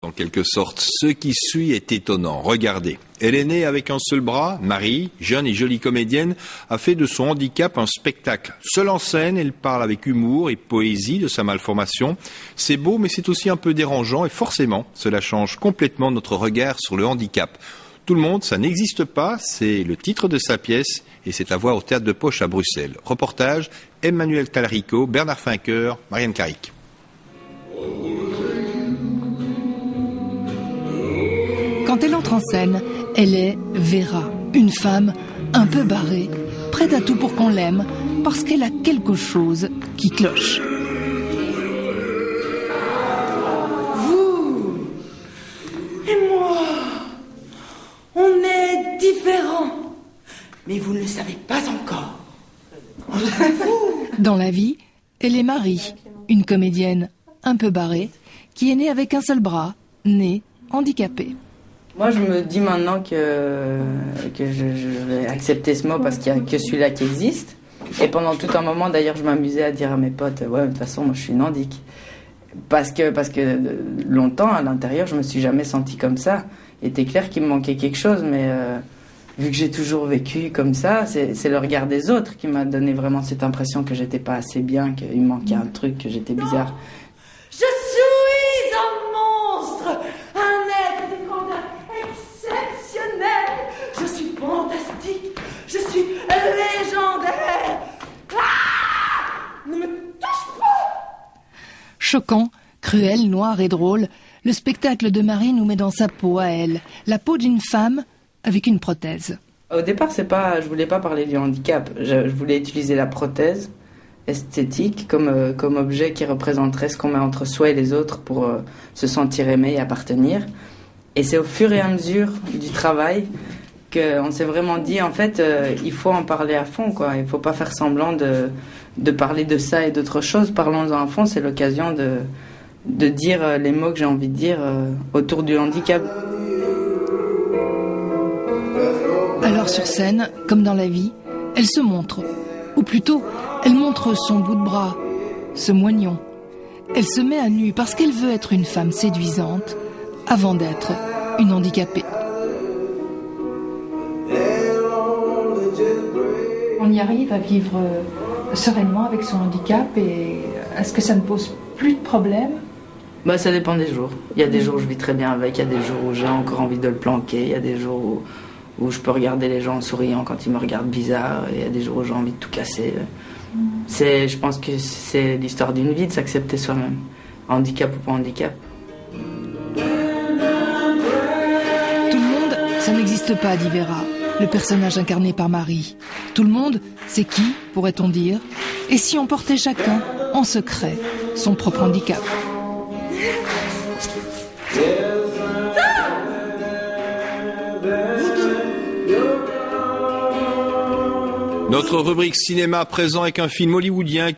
En quelque sorte, ce qui suit est étonnant. Regardez. Elle est née avec un seul bras. Marie, jeune et jolie comédienne, a fait de son handicap un spectacle. Seule en scène, elle parle avec humour et poésie de sa malformation. C'est beau, mais c'est aussi un peu dérangeant et forcément, cela change complètement notre regard sur le handicap. Tout le monde, ça n'existe pas, c'est le titre de sa pièce et c'est à voir au Théâtre de Poche à Bruxelles. Reportage, Emmanuel Talarico, Bernard Fincker, Marianne Claric. Quand elle entre en scène, elle est Vera, une femme un peu barrée, prête à tout pour qu'on l'aime, parce qu'elle a quelque chose qui cloche. Vous et moi, on est différents, mais vous ne le savez pas encore. Dans la vie, elle est Marie, une comédienne un peu barrée, qui est née avec un seul bras, née handicapée. Moi, je me dis maintenant que je vais accepter ce mot parce qu'il n'y a que celui-là qui existe. Et pendant tout un moment, d'ailleurs, je m'amusais à dire à mes potes, ouais, de toute façon, moi, je suis une handic. Parce que longtemps, à l'intérieur, je me suis jamais sentie comme ça. Il était clair qu'il me manquait quelque chose, mais vu que j'ai toujours vécu comme ça, c'est le regard des autres qui m'a donné vraiment cette impression que j'étais pas assez bien, qu'il me manquait un truc, que j'étais bizarre. Je suis un monstre, un être de grandeur exceptionnelle. Je suis fantastique, je suis légendaire. Ah, ne me touche pas. Choquant, cruel, noir et drôle, le spectacle de Marie nous met dans sa peau à elle, la peau d'une femme avec une prothèse. Au départ, je voulais pas parler du handicap, je voulais utiliser la prothèse esthétique comme objet qui représenterait ce qu'on met entre soi et les autres pour se sentir aimé et appartenir. Et c'est au fur et à mesure du travail qu'on s'est vraiment dit, en fait, il faut en parler à fond, quoi. Il faut pas faire semblant de parler de ça et d'autres choses. Parlons-en à fond, c'est l'occasion de dire les mots que j'ai envie de dire autour du handicap. Alors sur scène, comme dans la vie, elle se montre. Ou plutôt, elle montre son bout de bras, ce moignon. Elle se met à nu parce qu'elle veut être une femme séduisante avant d'être une handicapée. On y arrive à vivre sereinement avec son handicap et est-ce que ça ne pose plus de problème ? Bah, ça dépend des jours. Il y a des jours où je vis très bien avec, il y a des jours où j'ai encore envie de le planquer, il y a des jours où je peux regarder les gens en souriant quand ils me regardent bizarre, et il y a des jours où j'ai envie de tout casser. Je pense que c'est l'histoire d'une vie de s'accepter soi-même, handicap ou pas handicap. Tout le monde, ça n'existe pas, dit Vera, le personnage incarné par Marie. Tout le monde, c'est qui, pourrait-on dire ? Et si on portait chacun, en secret, son propre handicap ? Notre rubrique cinéma présent avec un film hollywoodien